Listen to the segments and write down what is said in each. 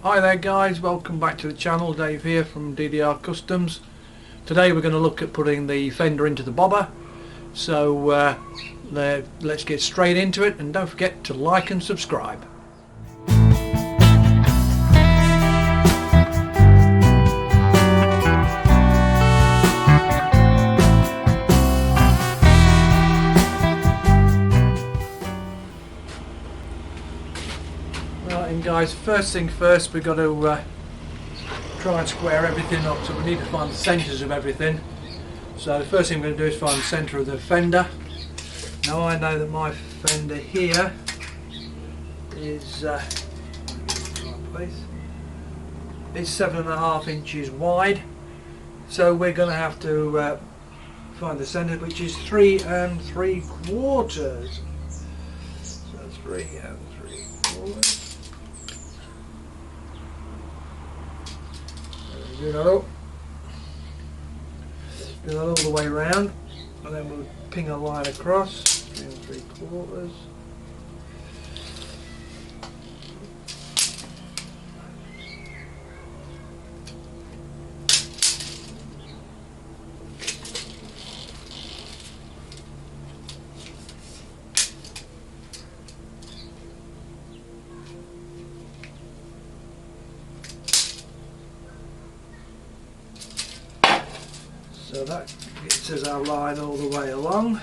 Hi there guys, welcome back to the channel. Dave here from DDR Customs. Today we're going to look at putting the fender into the bobber. So let's get straight into it, and don't forget to like and subscribe. Right, and guys, first thing first, we've got to try and square everything up, so we need to find the centres of everything. So the first thing we're going to do is find the centre of the fender. Now I know that my fender here is it's 7.5 inches wide, so we're going to have to find the centre, which is 3 3/4. So 3 3/4. Do that up. Do that all the way around, and then we'll ping a line across. 3 3/4. So that gets us our line all the way along.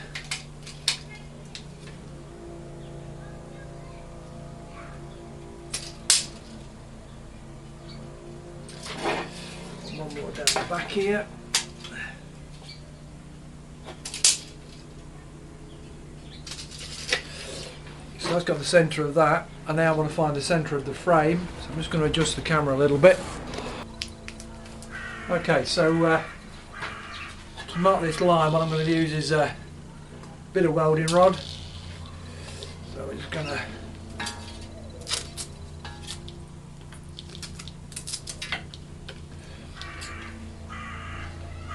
One more down the back here. So that's got the centre of that, and now I want to find the centre of the frame. So I'm just going to adjust the camera a little bit. Okay, so to mark this line, what I'm going to use is a bit of welding rod. So we're just going to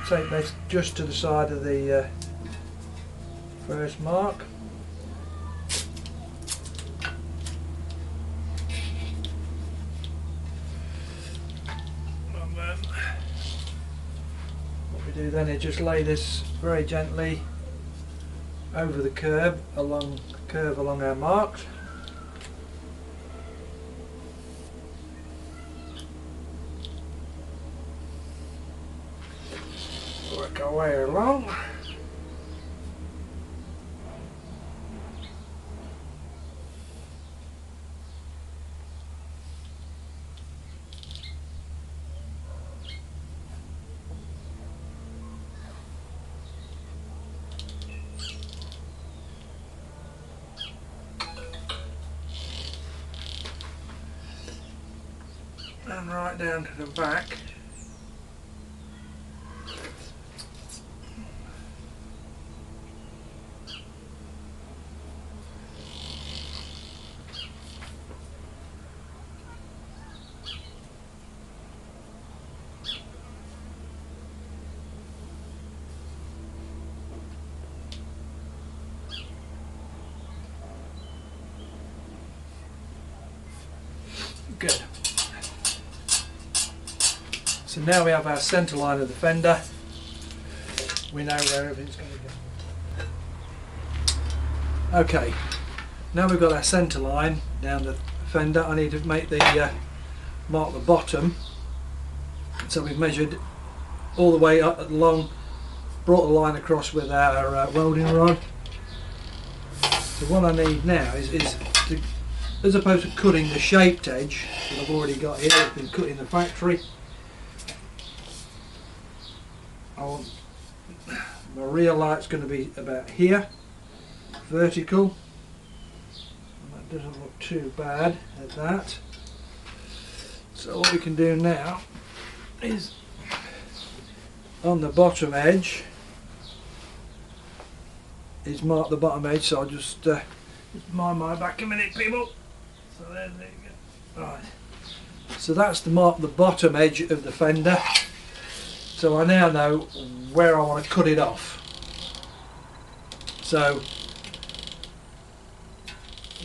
take this just to the side of the first mark. Do then is just lay this very gently over the curve along our marks. Work our way along. And right down to the back. Good. So now we have our centre line of the fender. We know where everything's going to go. Okay, now we've got our centre line down the fender. I need to make the mark the bottom. So we've measured all the way up along, brought the line across with our welding rod. So what I need now is to, as opposed to cutting the shaped edge that I've already got here, it's been cut in the factory, I want my real light's going to be about here, vertical, and that doesn't look too bad at that. So what we can do now is on the bottom edge is mark the bottom edge. So I'll just mind my back a minute, people. So there you go. Right. So that's to mark the bottom edge of the fender. So I now know where I want to cut it off. So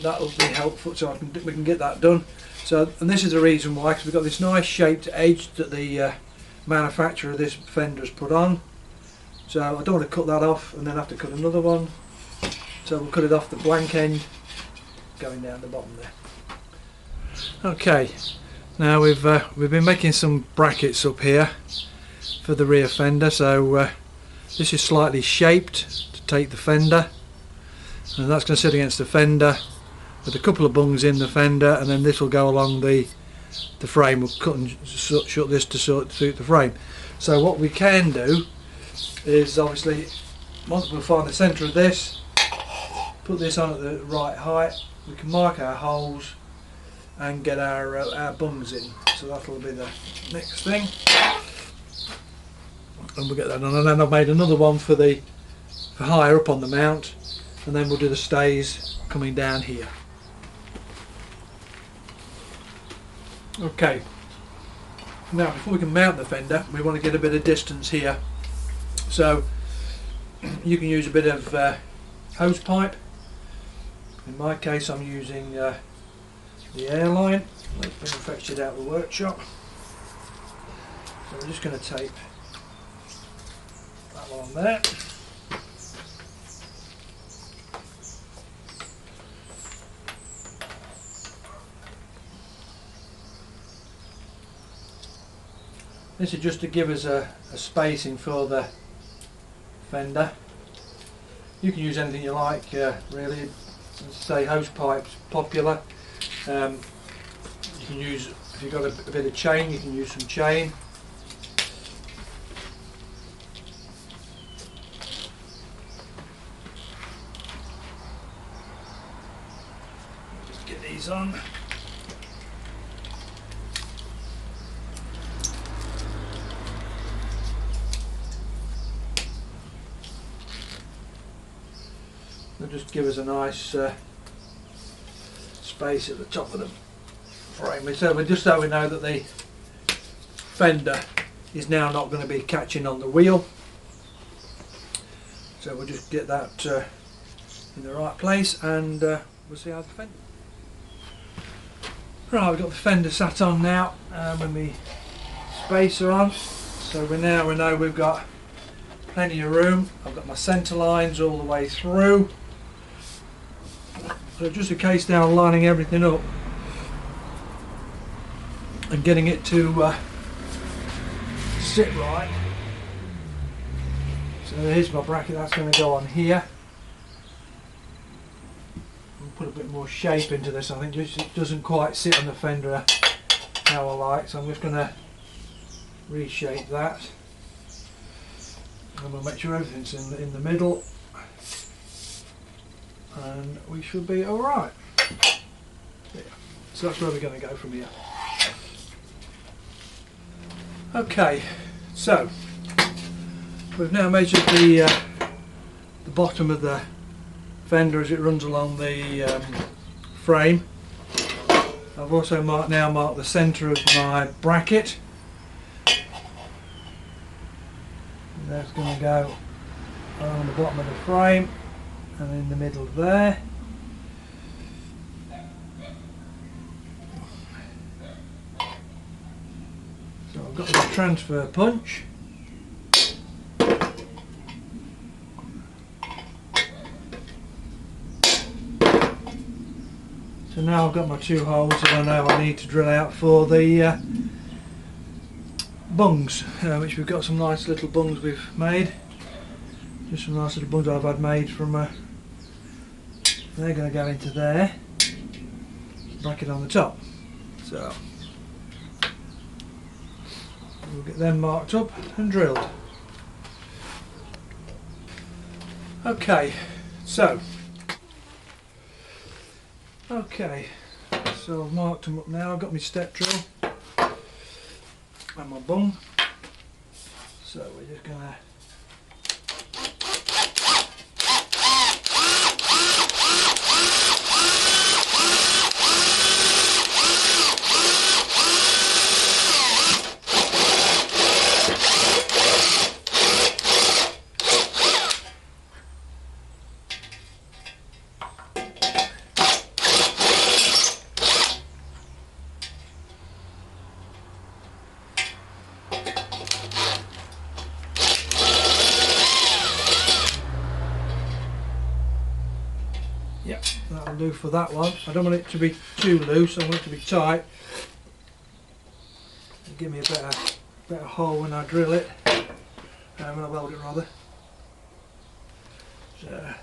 that'll be helpful. So we can get that done. So, and this is the reason why, because we've got this nice shaped edge that the manufacturer of this fender has put on. So I don't want to cut that off and then have to cut another one. So we'll cut it off the blank end, going down the bottom there. Okay, now we've been making some brackets up here for the rear fender. So this is slightly shaped to take the fender, and that's going to sit against the fender with a couple of bungs in the fender, and then this will go along the frame. We'll cut and shut this to suit the frame. So what we can do is, obviously, once we find the centre of this, put this on at the right height, we can mark our holes and get our bungs in. So that'll be the next thing, and we'll get that on. And then I've made another one for higher up on the mount, and then we'll do the stays coming down here. Okay, now before we can mount the fender, we want to get a bit of distance here. So you can use a bit of hose pipe. In my case, I'm using the airline. I've been fetched it out of the workshop. So I'm just going to tape that one on there. This is just to give us a spacing for the fender. You can use anything you like, really. As I say, hose pipe's popular. You can use, if you've got a bit of chain, you can use some chain. Just get these on. They'll just give us a nice space at the top of the frame. So we know that the fender is now not going to be catching on the wheel. So we'll just get that in the right place, and we'll see how the fender. Right, we've got the fender sat on now, with my spacer on. So we know we've got plenty of room. I've got my centre lines all the way through. So just a case now of lining everything up and getting it to sit right. So here's my bracket, that's going to go on here. I'll put a bit more shape into this. I think just it doesn't quite sit on the fender how I like, so I'm just going to reshape that, and we'll make sure everything's in the middle, and we should be alright. Yeah. So that's where we're going to go from here. Okay, so we've now measured the bottom of the fender as it runs along the frame. I've also marked the centre of my bracket. And that's going to go along the bottom of the frame and in the middle there. So I've got my transfer punch. So now I've got my two holes that I know I need to drill out for the bungs, which we've got some nice little bungs we've made. Just some nice little bungs I've had made from they're going to go into there, bracket on the top. So we'll get them marked up and drilled. Okay, so I've marked them up now. I've got my step drill and my bung. So we're just going to that'll do for that one. I don't want it to be too loose, I want it to be tight. It'll give me a better hole when I drill it, when I weld it rather. So.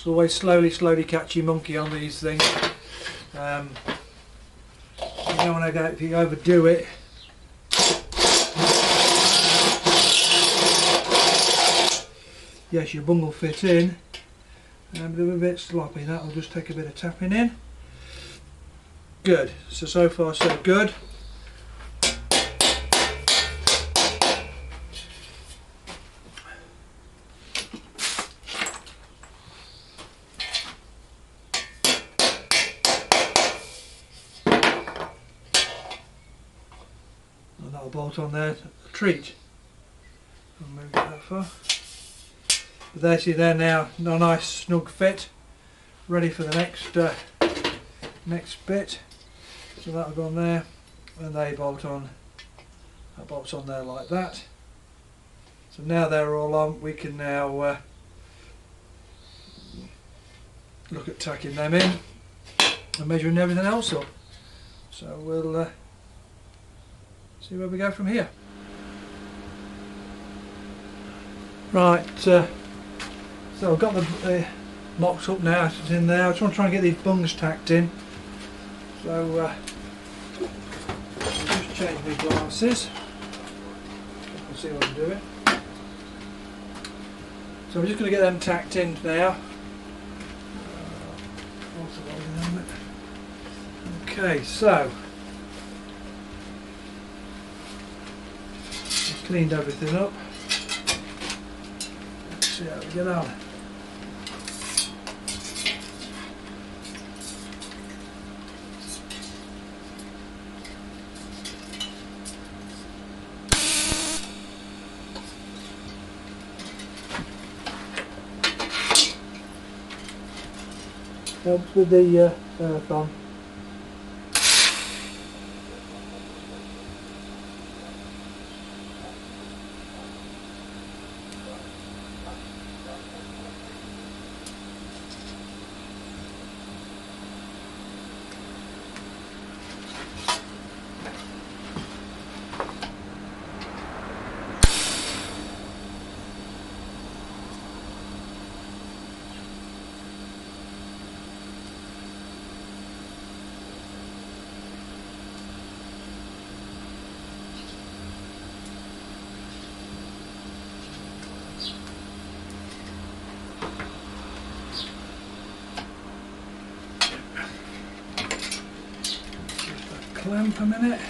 Always slowly catch your monkey on these things. You don't want to go, if you overdo it, yes, your bung will fit in, but they're a bit sloppy. That will just take a bit of tapping in. Good. So far so good. That'll bolt on there, a treat. I'll move it that far. But there's you there now, a nice snug fit, ready for the next bit. So that'll go on there, and they bolt on. That bolts on there like that. So now they're all on, we can now look at tacking them in and measuring everything else up. So we'll see where we go from here. Right, so I've got the box up now, it's in there. I just want to try and get these bungs tacked in. So I'll just change my glasses. You can see what I'm doing. So I'm just going to get them tacked in now. Okay, so cleaned everything up. Let's see how we get on. Helps with the earth on. Clamp a minute.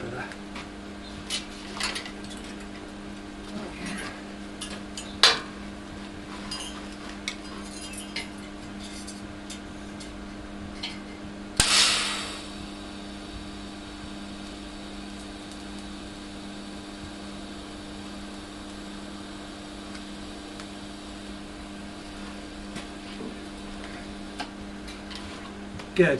Better. Good.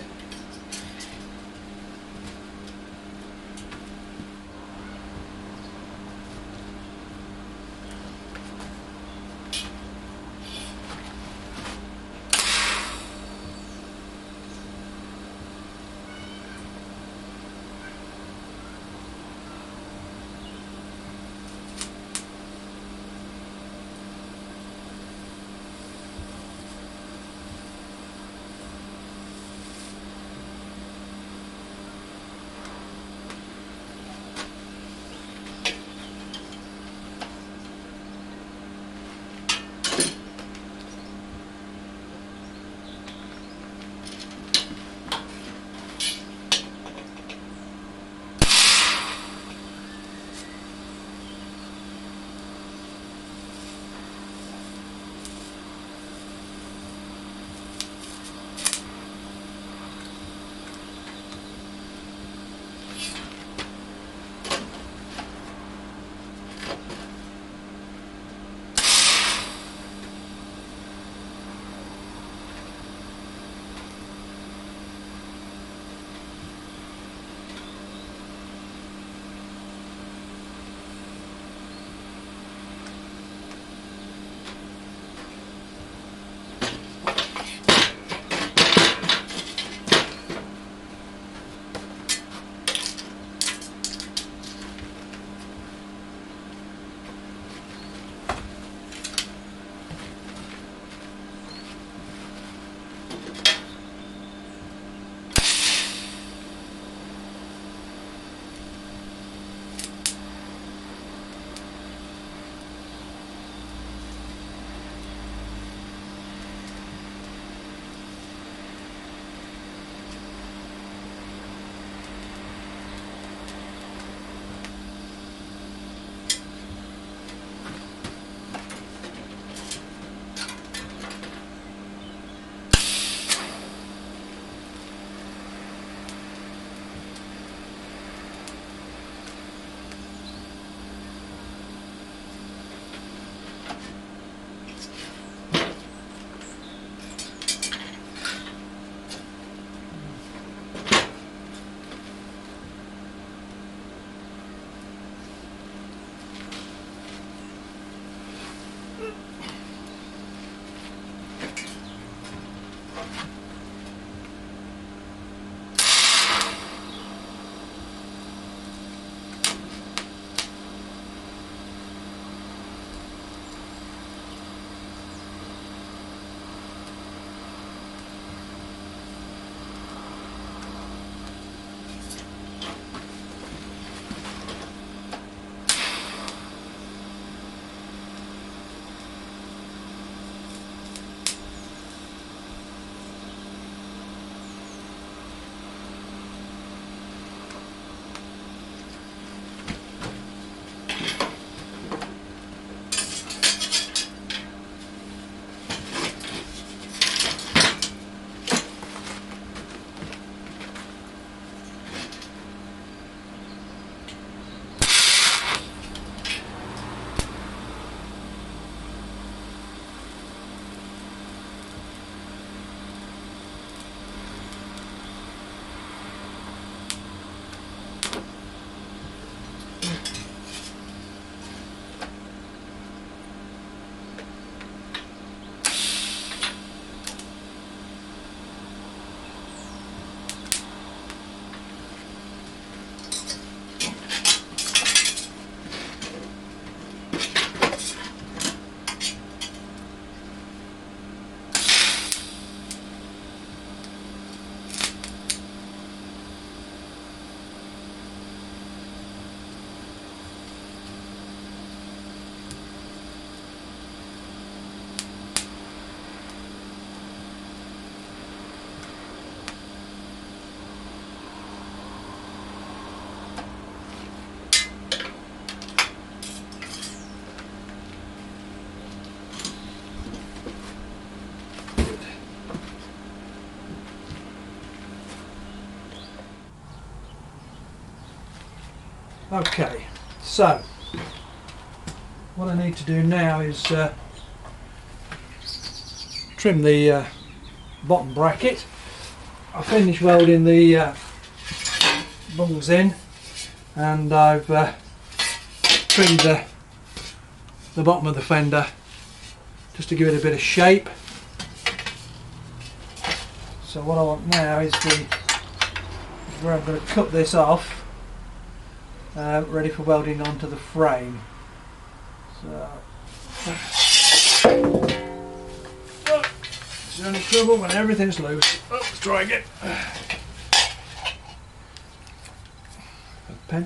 Okay, so what I need to do now is trim the bottom bracket. I finished welding the bungs in, and I've trimmed the bottom of the fender just to give it a bit of shape. So what I want now is where I'm going to cut this off, ready for welding onto the frame. So it's the only trouble when everything's loose. Oh, let's try again. A pen.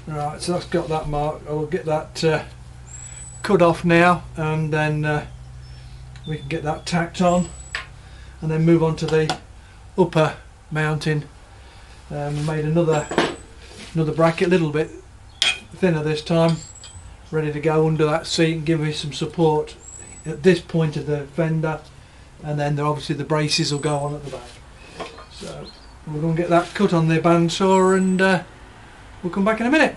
Right, so that's got that mark. I will get that cut off now, and then we can get that tacked on, and then move on to the upper mounting. Made another bracket, a little bit thinner this time, ready to go under that seat and give me some support at this point of the fender, and then obviously the braces will go on at the back. So we're going to get that cut on the bandsaw, and we'll come back in a minute.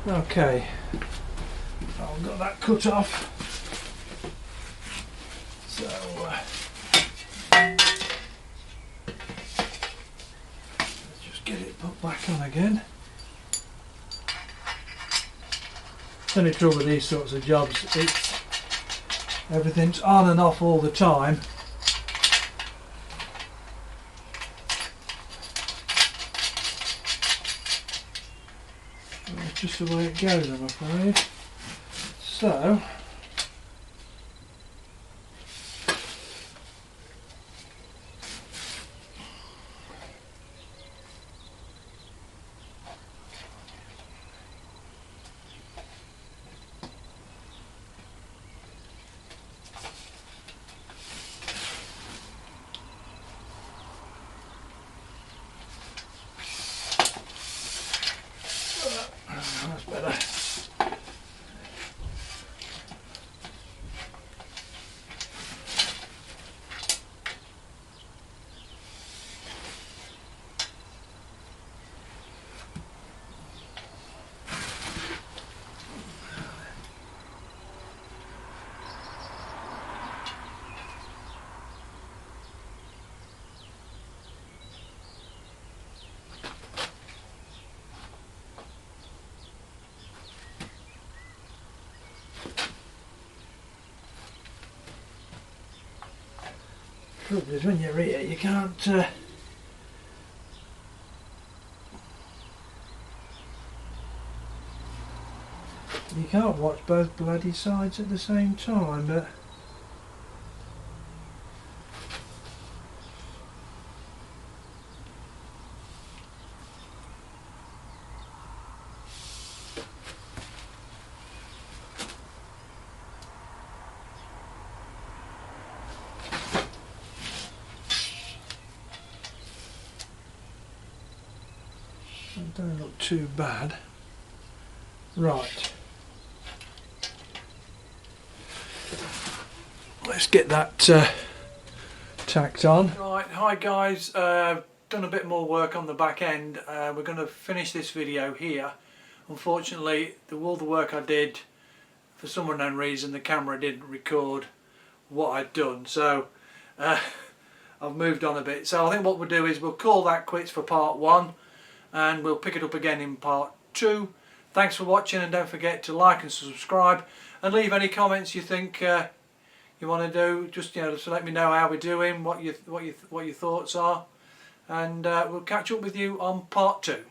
Okay, I've got that cut off. So let's just get it put back on again. The only trouble with these sorts of jobs, everything's on and off all the time. It's just the way it goes, I'm afraid. So that's better. The trouble is, when you're here, you can't watch both bloody sides at the same time, but it don't look too bad. Right. Let's get that tacked on. Right, hi guys, done a bit more work on the back end. We're going to finish this video here. Unfortunately, all the work I did, for some unknown reason, the camera didn't record what I'd done, so I've moved on a bit. So I think what we'll do is we'll call that quits for part 1, and we'll pick it up again in part 2. Thanks for watching, and don't forget to like and subscribe, and leave any comments you think you want to do. Just to let me know how we're doing, what your thoughts are, and we'll catch up with you on part 2.